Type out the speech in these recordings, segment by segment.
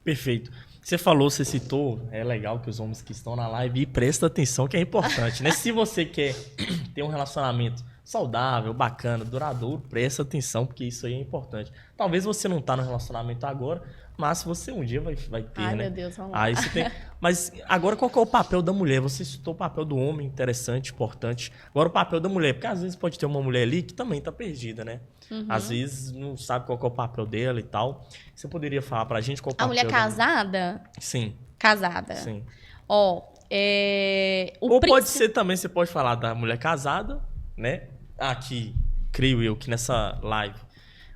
Perfeito. Você falou, você citou, é legal que os homens que estão na live prestem atenção, que é importante, né? Se você quer ter um relacionamento saudável, bacana, duradouro, presta atenção, porque isso aí é importante. Talvez você não tá no relacionamento agora, mas você um dia vai ter, Ai, né? meu Deus, vamos lá. Aí você tem... Mas agora qual que é o papel da mulher? Você citou o papel do homem, interessante, importante. Agora o papel da mulher, porque às vezes pode ter uma mulher ali que também tá perdida, né? Às vezes não sabe qual que é o papel dela e tal. Você poderia falar pra gente qual o A papel mulher da casada? Sim, Casada. sim. Ó, Ou pode ser também, você pode falar da mulher casada, né? Aqui, creio eu, que nessa live,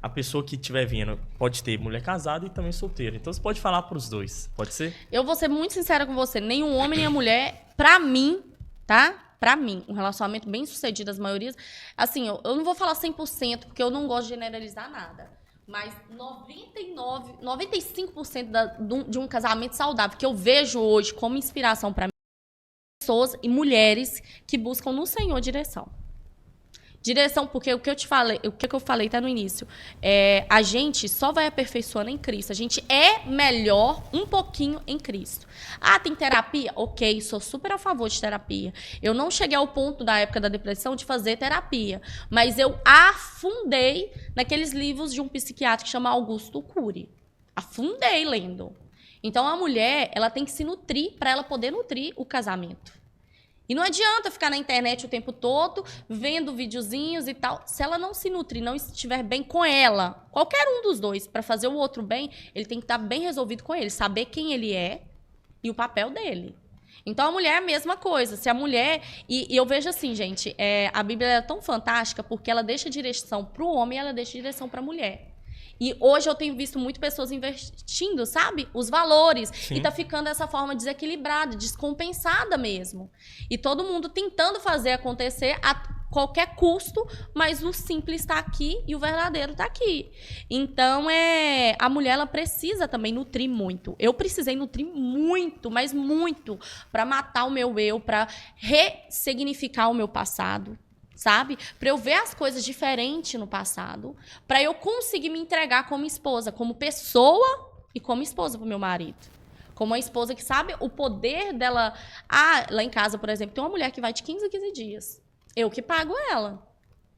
a pessoa que estiver vindo pode ter mulher casada e também solteira. Então você pode falar pros dois, pode ser? Eu vou ser muito sincera com você. Nem o homem, nem a mulher, pra mim, tá? Pra mim, um relacionamento bem sucedido, as maiorias... Assim, eu não vou falar 100%, porque eu não gosto de generalizar nada. Mas 95% de um casamento saudável, que eu vejo hoje como inspiração pra mim, pessoas e mulheres que buscam no Senhor direção. Direção, porque o que eu te falei, o que eu falei tá no início, a gente só vai aperfeiçoando em Cristo. A gente é melhor um pouquinho em Cristo. Ah, tem terapia? Ok, sou super a favor de terapia. Eu não cheguei ao ponto da época da depressão de fazer terapia, mas eu afundei naqueles livros de um psiquiatra que chama Augusto Cury. Afundei lendo. Então a mulher, ela tem que se nutrir para ela poder nutrir o casamento. E não adianta ficar na internet o tempo todo, vendo videozinhos e tal. Se ela não se nutrir, não estiver bem com ela, qualquer um dos dois, para fazer o outro bem, ele tem que estar bem resolvido com ele, saber quem ele é e o papel dele. Então, a mulher é a mesma coisa. Se a mulher... E eu vejo assim, gente, a Bíblia é tão fantástica porque ela deixa direção para o homem e ela deixa direção para a mulher. E hoje eu tenho visto muito pessoas investindo, sabe? Os valores. Sim. E tá ficando dessa forma desequilibrada, descompensada mesmo. E todo mundo tentando fazer acontecer a qualquer custo, mas o simples está aqui e o verdadeiro está aqui. Então, a mulher ela precisa também nutrir muito. Eu precisei nutrir muito, mas muito, para matar o meu eu, para ressignificar o meu passado. Sabe? Para eu ver as coisas diferentes no passado, para eu conseguir me entregar como esposa, como pessoa e como esposa pro meu marido. Como uma esposa que sabe o poder dela. Ah, lá em casa, por exemplo, tem uma mulher que vai de 15 a 15 dias. Eu que pago ela.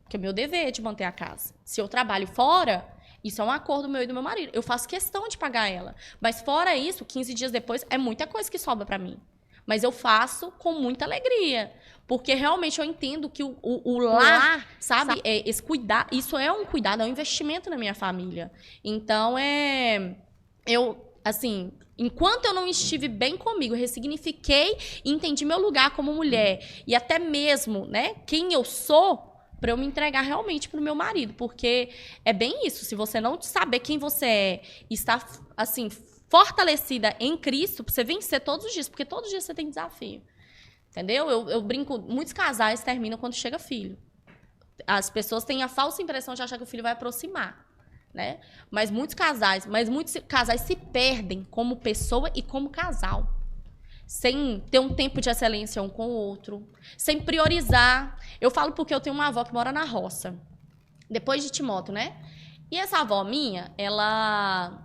Porque é meu dever de manter a casa. Se eu trabalho fora, isso é um acordo meu e do meu marido. Eu faço questão de pagar ela. Mas fora isso, 15 dias depois, é muita coisa que sobra para mim. Mas eu faço com muita alegria. Porque realmente eu entendo que o lar, sabe? Esse cuidar, isso é um cuidado, é um investimento na minha família. Então, assim, enquanto eu não estive bem comigo, ressignifiquei e entendi meu lugar como mulher. E até mesmo, né, quem eu sou, para eu me entregar realmente pro meu marido. Porque é bem isso. Se você não saber quem você é e está, assim, fortalecida em Cristo, pra você vencer todos os dias, porque todos os dias você tem desafio. Entendeu? Eu brinco, muitos casais terminam quando chega filho. As pessoas têm a falsa impressão de achar que o filho vai aproximar, né? Mas muitos casais se perdem como pessoa e como casal. Sem ter um tempo de excelência um com o outro, sem priorizar. Eu falo porque eu tenho uma avó que mora na roça, depois de Timóteo, né? E essa avó minha, ela...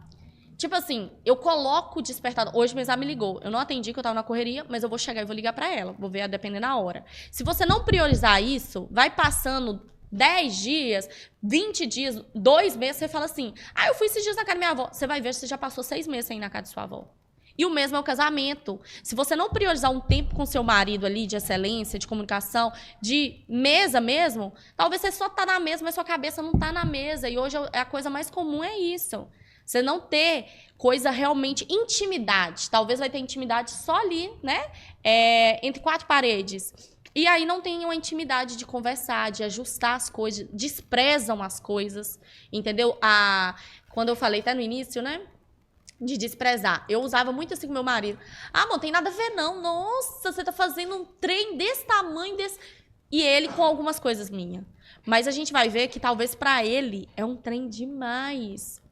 Tipo assim, eu coloco o despertador. Hoje minha me ligou. Eu não atendi, que eu tava na correria, mas eu vou chegar e vou ligar pra ela. Vou ver a depender da hora. Se você não priorizar isso, vai passando 10 dias, 20 dias, 2 meses, você fala assim, eu fui esses dias na casa da minha avó. Você vai ver, você já passou 6 meses sem ir na casa de sua avó. E o mesmo é o casamento. Se você não priorizar um tempo com seu marido ali, de excelência, de comunicação, de mesa mesmo, talvez você só tá na mesa, mas sua cabeça não tá na mesa. E hoje a coisa mais comum é isso. Você não ter coisa realmente, intimidade. Talvez vai ter intimidade só ali, né? Entre 4 paredes. E aí não tem uma intimidade de conversar, de ajustar as coisas, desprezam as coisas, entendeu? Quando eu falei até no início, né? De desprezar. Eu usava muito assim com meu marido. Não tem nada a ver não. Nossa, você tá fazendo um trem desse tamanho, desse... E ele com algumas coisas minhas. Mas a gente vai ver que talvez pra ele é um trem demais.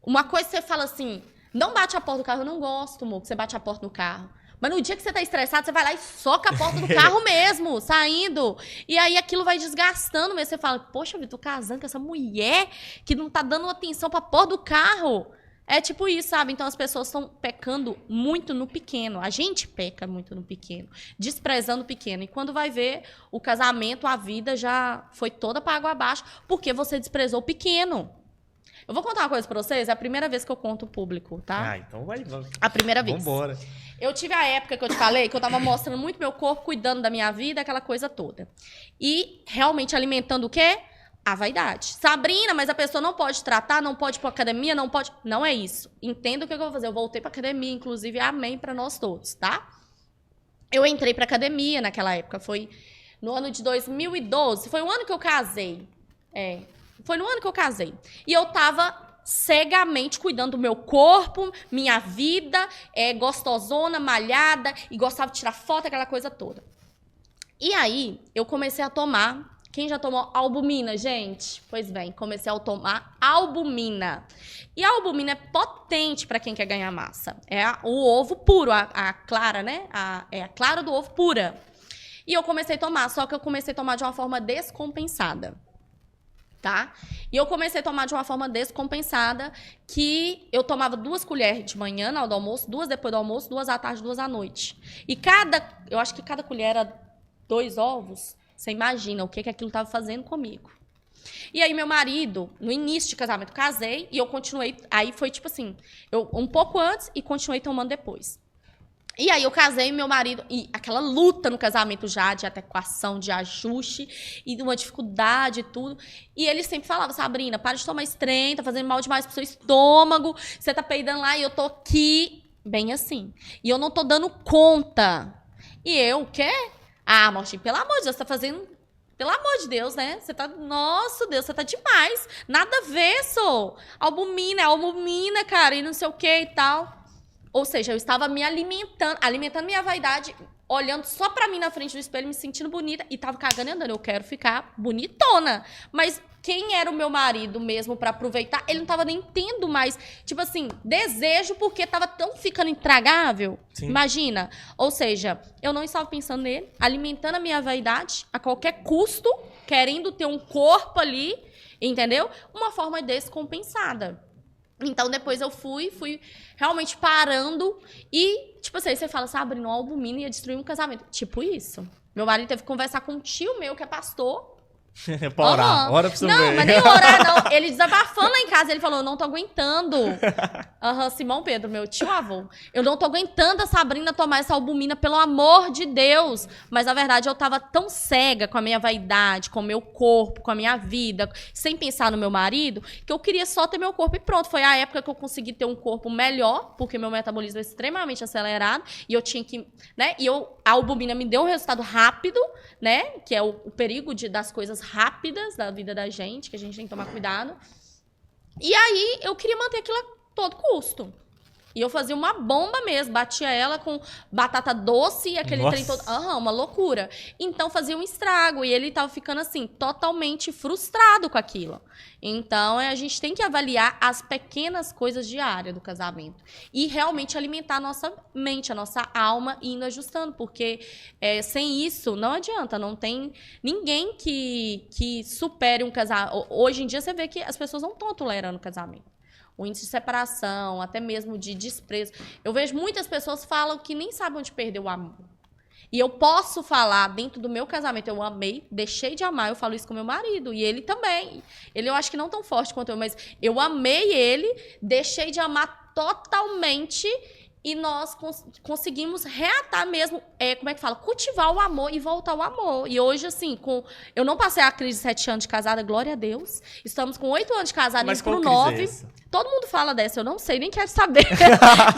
Uma coisa que você fala assim, não bate a porta do carro, eu não gosto, amor, que você bate a porta do carro. Mas no dia que você tá estressado, você vai lá e soca a porta do carro mesmo, saindo. E aí aquilo vai desgastando mesmo. Você fala, poxa, eu tô casando com essa mulher que não tá dando atenção pra porta do carro. É tipo isso, sabe? Então as pessoas estão pecando muito no pequeno. A gente peca muito no pequeno, desprezando o pequeno. E quando vai ver, o casamento, a vida já foi toda para água abaixo, porque você desprezou o pequeno. Eu vou contar uma coisa pra vocês, é a primeira vez que eu conto o público, tá? Ah, então vamos. A primeira vez. Vambora. Eu tive a época que eu te falei, que eu tava mostrando muito meu corpo, cuidando da minha vida, aquela coisa toda. E realmente alimentando o quê? A vaidade. Sabrina, mas a pessoa não pode tratar, não pode ir pra academia, não pode... Não é isso. Entenda o que eu vou fazer. Eu voltei pra academia, inclusive, amém pra nós todos, tá? Eu entrei pra academia naquela época, foi no ano de 2012, foi o ano que eu casei. Foi no ano que eu casei. E eu tava cegamente cuidando do meu corpo, minha vida, gostosona, malhada, e gostava de tirar foto, aquela coisa toda. E aí, eu comecei a tomar... Quem já tomou albumina, gente? Pois bem, comecei a tomar albumina. E a albumina é potente para quem quer ganhar massa. É o ovo puro, a clara, né? É a clara do ovo pura. E eu comecei a tomar, só que eu comecei a tomar de uma forma descompensada. Tá? E eu comecei a tomar de uma forma descompensada, que eu tomava 2 colheres de manhã na hora do almoço, 2 depois do almoço, 2 à tarde, 2 à noite. E eu acho que cada colher era 2 ovos. Você imagina o que aquilo estava fazendo comigo. E aí meu marido, no início de casamento, casei e eu continuei, aí foi tipo assim, eu um pouco antes e continuei tomando depois. E aí eu casei, meu marido, e aquela luta no casamento já, de adequação, de ajuste, e de uma dificuldade e tudo. E ele sempre falava, Sabrina, para de tomar esse trem, tá fazendo mal demais pro seu estômago, você tá peidando lá e eu tô aqui, bem assim. E eu não tô dando conta. E eu, o quê? Ah, Martim, pelo amor de Deus, você tá fazendo... Pelo amor de Deus, né? Você tá... Nossa, Deus, você tá demais. Nada a ver, albumina, cara, e não sei o que e tal. Ou seja, eu estava me alimentando minha vaidade, olhando só pra mim na frente do espelho, me sentindo bonita, e tava cagando e andando. Eu quero ficar bonitona. Mas quem era o meu marido mesmo pra aproveitar, ele não tava nem tendo mais, tipo assim, desejo, porque tava tão ficando intragável. Sim. Imagina. Ou seja, eu não estava pensando nele, alimentando a minha vaidade a qualquer custo, querendo ter um corpo ali, entendeu? Uma forma descompensada. Então, depois eu fui realmente parando e, tipo assim, aí você fala, Sabrina, uma albumina ia destruir um casamento. Tipo isso. Meu marido teve que conversar com um tio meu, que é pastor. Pra orar, ora pra você ver. Não, mas nem orar, não. Ele desabafando lá em casa, ele falou, eu não tô aguentando. Simão Pedro, meu tio-avô. Eu não tô aguentando a Sabrina tomar essa albumina, pelo amor de Deus. Mas, na verdade, eu tava tão cega com a minha vaidade, com o meu corpo, com a minha vida, sem pensar no meu marido, que eu queria só ter meu corpo e pronto. Foi a época que eu consegui ter um corpo melhor, porque meu metabolismo é extremamente acelerado, e eu tinha que, né, a albumina me deu um resultado rápido, né, que é o perigo das coisas rápidas da vida da gente, que a gente tem que tomar cuidado. E aí, eu queria manter aquilo a todo custo. E eu fazia uma bomba mesmo, batia ela com batata doce e aquele trem todo. Uma loucura. Então, fazia um estrago. E ele tava ficando, assim, totalmente frustrado com aquilo. Então, a gente tem que avaliar as pequenas coisas diárias do casamento. E realmente alimentar a nossa mente, a nossa alma, e indo ajustando. Porque sem isso, não adianta. Não tem ninguém que supere um casamento. Hoje em dia, você vê que as pessoas não estão tolerando o casamento. O índice de separação, até mesmo de desprezo. Eu vejo muitas pessoas falam que nem sabem onde perder o amor. E eu posso falar, dentro do meu casamento, eu amei, deixei de amar, eu falo isso com meu marido. E ele também. Ele eu acho que não tão forte quanto eu, mas eu amei ele, deixei de amar totalmente. E nós conseguimos reatar mesmo, como é que fala? Cultivar o amor e voltar ao amor. E hoje, assim, eu não passei a crise de 7 anos de casada, glória a Deus. Estamos com 8 anos de casada, indo pro 9. Todo mundo fala dessa, eu não sei, nem quero saber.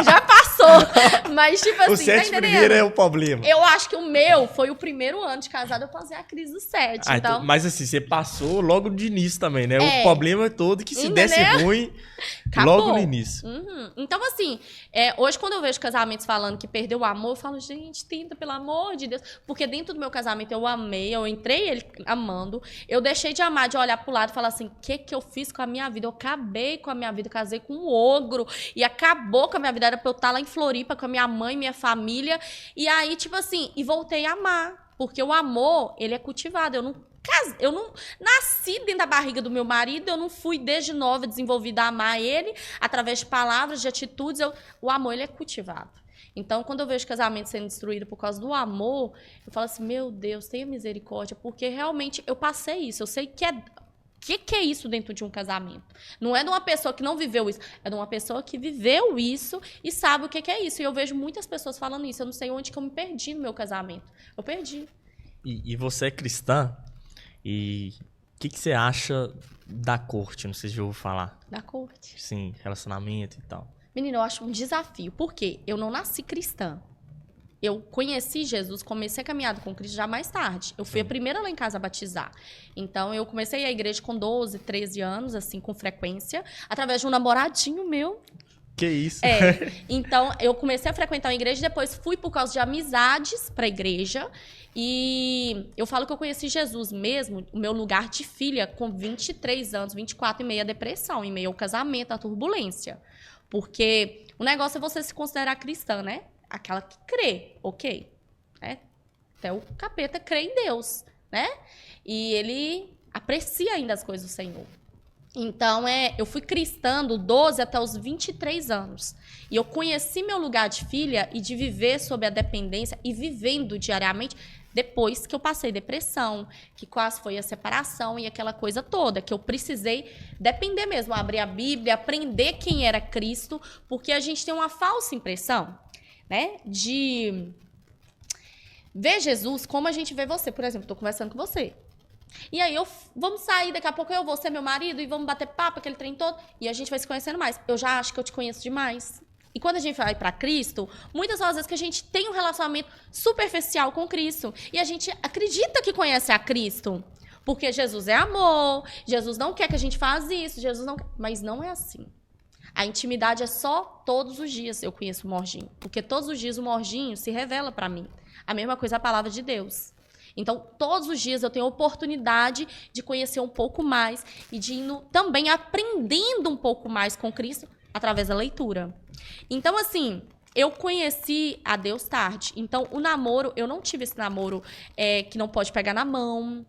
Já passou. Mas, tipo assim, o 7 primeiro é o problema. Eu acho que o meu foi o primeiro ano de casada, eu passei a crise do 7. Então... Mas assim, você passou logo de início também, né? O problema é todo que se desse ruim, acabou. Logo no início. Então, assim, hoje quando eu vejo casamentos falando que perdeu o amor, eu falo, gente, tenta, pelo amor de Deus. Porque dentro do meu casamento eu amei, eu entrei ele amando, eu deixei de amar, de olhar pro lado e falar assim, o que eu fiz com a minha vida? Eu acabei com a minha vida, casei com um ogro, e acabou com a minha vida, era pra eu estar lá em Floripa com a minha mãe, minha família, e aí, tipo assim, e voltei a amar. Porque o amor, ele é cultivado. Eu não nasci dentro da barriga do meu marido, eu não fui desde nova desenvolvida a amar ele através de palavras, de atitudes. O amor, ele é cultivado. Então, quando eu vejo casamento sendo destruído por causa do amor, eu falo assim, meu Deus, tenha misericórdia, porque realmente eu passei isso. Eu sei que é... que é isso dentro de um casamento? Não é de uma pessoa que não viveu isso, é de uma pessoa que viveu isso e sabe o que é isso. E eu vejo muitas pessoas falando isso. Eu não sei onde que eu me perdi no meu casamento. Eu perdi. E você é cristã? E o que você acha da corte? Não sei se já ouviu falar. Da corte? Sim, relacionamento e tal. Menina, eu acho um desafio. Por quê? Eu não nasci cristã. Eu conheci Jesus, comecei a caminhada com Cristo já mais tarde. Eu fui a primeira lá em casa a batizar. Então, eu comecei a igreja com 12, 13 anos, assim, com frequência, através de um namoradinho meu. Que isso? Então, eu comecei a frequentar a igreja, depois fui por causa de amizades para a igreja. E eu falo que eu conheci Jesus mesmo, o meu lugar de filha, com 23 anos, 24, em meio à depressão, em meio ao casamento, à turbulência. Porque o negócio é você se considerar cristã, né? Aquela que crê, ok. Né? Até o capeta crê em Deus, né? E ele aprecia ainda as coisas do Senhor. Então, eu fui cristã do 12 até os 23 anos. E eu conheci meu lugar de filha e de viver sob a dependência e vivendo diariamente depois que eu passei depressão, que quase foi a separação e aquela coisa toda, que eu precisei depender mesmo, abrir a Bíblia, aprender quem era Cristo, porque a gente tem uma falsa impressão, né, de ver Jesus como a gente vê você. Por exemplo, estou conversando com você. E aí, vamos sair, daqui a pouco eu vou ser meu marido e vamos bater papo, aquele trem todo, e a gente vai se conhecendo mais. Eu já acho que eu te conheço demais. E quando a gente vai para Cristo, muitas são as vezes que a gente tem um relacionamento superficial com Cristo. E a gente acredita que conhece a Cristo. Porque Jesus é amor, Jesus não quer que a gente faça isso, Jesus não quer. Mas não é assim. A intimidade é só todos os dias eu conheço o Morginho. Porque todos os dias o Morginho se revela para mim. A mesma coisa é a palavra de Deus. Então, todos os dias eu tenho a oportunidade de conhecer um pouco mais e de ir também aprendendo um pouco mais com Cristo através da leitura. Então, assim, eu conheci a Deus tarde. Então, o namoro, eu não tive esse namoro que não pode pegar na mão,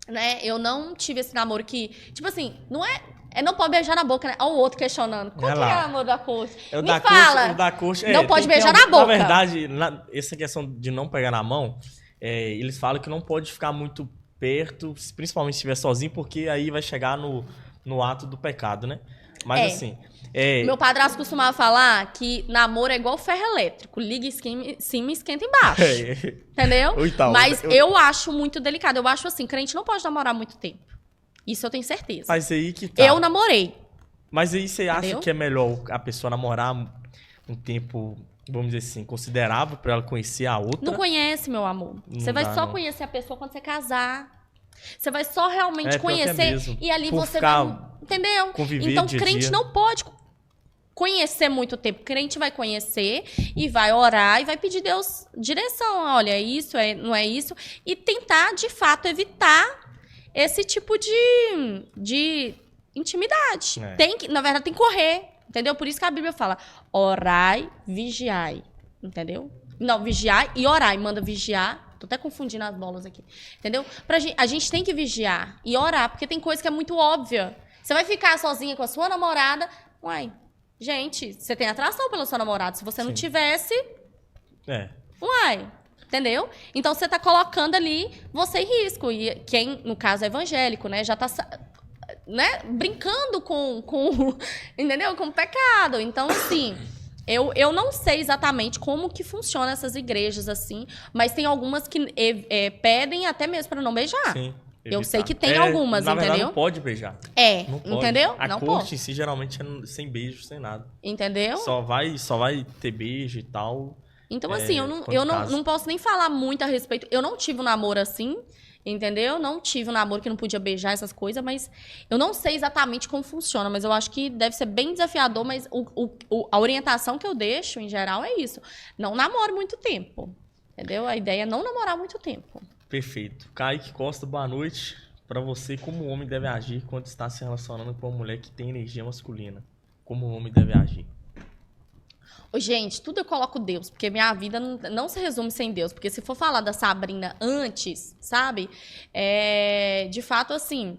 né? Eu não tive esse namoro que, tipo assim, não pode beijar na boca, né? Olha o outro questionando. Qual que é o namoro da corte? Me fala. O da corte, não pode beijar na boca. Na verdade, essa questão de não pegar na mão, eles falam que não pode ficar muito perto, principalmente se estiver sozinho, porque aí vai chegar no ato do pecado, né? Mas assim... Meu padrasto costumava falar que namoro é igual ferro elétrico. Liga em cima e esquenta embaixo. Entendeu? Então, mas eu acho muito delicado. Eu acho assim, crente não pode namorar muito tempo. Isso eu tenho certeza. Mas aí que tá. Eu namorei. Mas aí você acha que é melhor a pessoa namorar um tempo, vamos dizer assim, considerável pra ela conhecer a outra? Não conhece, meu amor. Você vai só conhecer a pessoa quando você casar. Você vai só realmente conhecer e ali você vai... Entendeu? Então, crente não pode conhecer muito tempo. Crente vai conhecer e vai orar e vai pedir Deus direção. Olha, é isso, não é isso. E tentar, de fato, evitar esse tipo de intimidade. Na verdade, tem que correr. Entendeu? Por isso que a Bíblia fala, orai, vigiai. Entendeu? Não, vigiai e orai. Manda vigiar. Tô até confundindo as bolas aqui. Entendeu? A gente tem que vigiar e orar, porque tem coisa que é muito óbvia. Você vai ficar sozinha com a sua namorada. Uai, gente, você tem atração pelo seu namorado. Se você não tivesse... Uai, entendeu? Então, você tá colocando ali você em risco. E quem, no caso, é evangélico, né? Já tá... né, brincando com entendeu? Com o pecado. Então, assim... Eu não sei exatamente como que funciona essas igrejas, assim, mas tem algumas que pedem até mesmo para não beijar. Sim, eu sei que tem algumas, na entendeu? Verdade, não pode beijar. Não pode. Entendeu? A corte em si, geralmente, é sem beijo, sem nada. Entendeu? Só vai ter beijo e tal. Então, assim, eu não posso nem falar muito a respeito. Eu não tive um namoro assim, entendeu? Não tive um namoro que não podia beijar essas coisas, mas eu não sei exatamente como funciona, mas eu acho que deve ser bem desafiador, mas a orientação que eu deixo, em geral, é isso. Não namore muito tempo, entendeu? A ideia é não namorar muito tempo. Perfeito. Kaique Costa, boa noite. Para você, como o homem deve agir quando está se relacionando com uma mulher que tem energia masculina? Como o homem deve agir? Ô, gente, tudo eu coloco Deus, porque minha vida não se resume sem Deus. Porque se for falar da Sabrina antes, sabe? De fato, assim,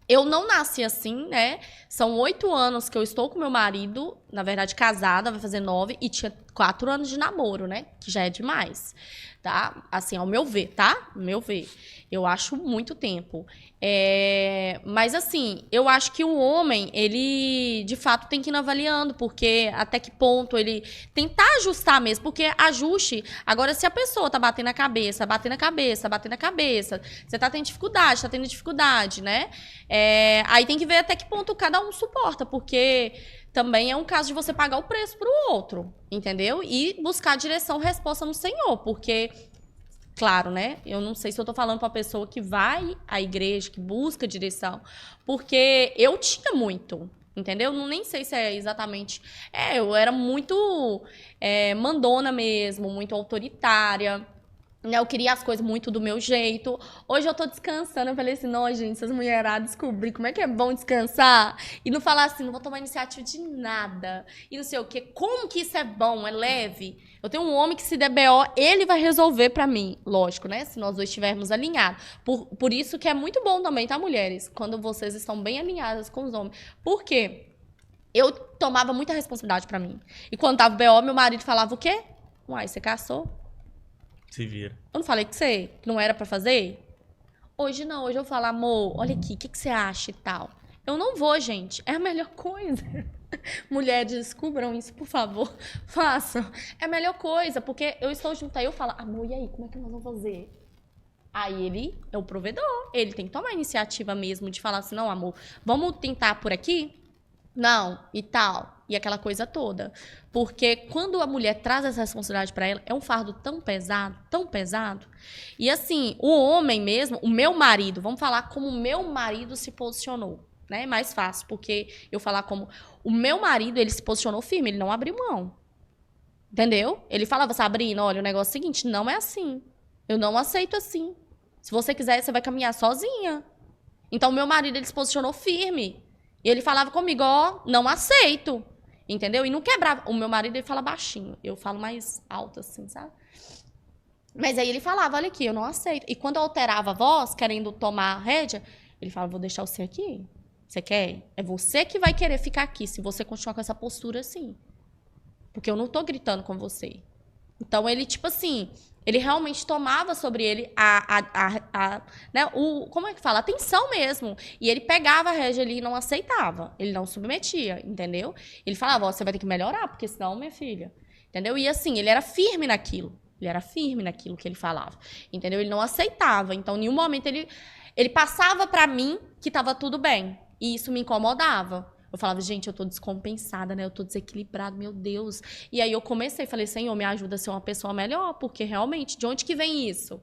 eu não nasci assim, né? São 8 anos que eu estou com meu marido, na verdade, casada, vai fazer 9, e tinha 4 anos de namoro, né? Que já é demais, tá? Assim, ao meu ver, tá? Ao meu ver. Eu acho muito tempo. Mas, assim, eu acho que o homem, ele, de fato, tem que ir avaliando, porque até que ponto ele tentar ajustar mesmo, porque ajuste. Agora, se a pessoa tá batendo a cabeça, batendo a cabeça, batendo a cabeça, você tá tendo dificuldade, né? Aí tem que ver até que ponto cada um suporta, porque também é um caso de você pagar o preço pro outro, entendeu? E buscar direção, resposta no Senhor, porque... Claro, né? Eu não sei se eu tô falando pra pessoa que vai à igreja, que busca direção. Porque eu tinha muito, entendeu? Nem sei se é exatamente... eu era muito mandona mesmo, muito autoritária. Né? Eu queria as coisas muito do meu jeito. Hoje eu tô descansando. Eu falei assim, não, gente, essas mulheradas descobrir como é que é bom descansar. E não falar assim, não vou tomar iniciativa de nada. E não sei o quê. Como que isso é bom, é leve? Eu tenho um homem que se der BO, ele vai resolver pra mim. Lógico, né? Se nós dois estivermos alinhados. Por isso que é muito bom também, tá, mulheres? Quando vocês estão bem alinhadas com os homens. Por quê? Eu tomava muita responsabilidade pra mim. E quando tava BO, meu marido falava o quê? Uai, você caçou? Se vira. Eu não falei que não era pra fazer? Hoje não, hoje eu falo, amor, olha aqui, o que você acha e tal? Eu não vou, gente. É a melhor coisa. Mulheres, descubram isso, por favor. Façam. É a melhor coisa, porque eu estou junto aí, eu falo, amor, e aí, como é que nós vamos fazer? Aí ele é o provedor. Ele tem que tomar a iniciativa mesmo de falar assim, não, amor, vamos tentar por aqui? Não, e tal. E aquela coisa toda. Porque quando a mulher traz essa responsabilidade pra ela, é um fardo tão pesado, tão pesado. E assim, o homem mesmo, o meu marido, vamos falar como o meu marido se posicionou, né? É mais fácil, porque eu falar como o meu marido, ele se posicionou firme, ele não abriu mão. Entendeu? Ele falava, Sabrina, olha, o negócio é o seguinte, não é assim. Eu não aceito assim. Se você quiser, você vai caminhar sozinha. Então, o meu marido, ele se posicionou firme. E ele falava comigo, ó, não aceito. Entendeu? E não quebrava. O meu marido, ele fala baixinho. Eu falo mais alto, assim, sabe? Mas aí ele falava, olha aqui, eu não aceito. E quando eu alterava a voz, querendo tomar a rédea, ele falava, vou deixar você aqui. Você quer? É você que vai querer ficar aqui, se você continuar com essa postura assim. Porque eu não tô gritando com você. Então, ele, tipo assim... Ele realmente tomava sobre ele né, como é que fala? Atenção mesmo. E ele pegava a rédea ali e não aceitava. Ele não submetia, entendeu? Ele falava, ó, você vai ter que melhorar, porque senão, minha filha... Entendeu? E assim, ele era firme naquilo. Ele era firme naquilo que ele falava. Entendeu? Ele não aceitava. Então, em nenhum momento, ele passava pra mim que tava tudo bem. E isso me incomodava. Eu falava, gente, eu tô descompensada, né? Eu tô desequilibrada, meu Deus. E aí eu comecei, falei, Senhor, me ajuda a ser uma pessoa melhor, porque realmente, de onde que vem isso?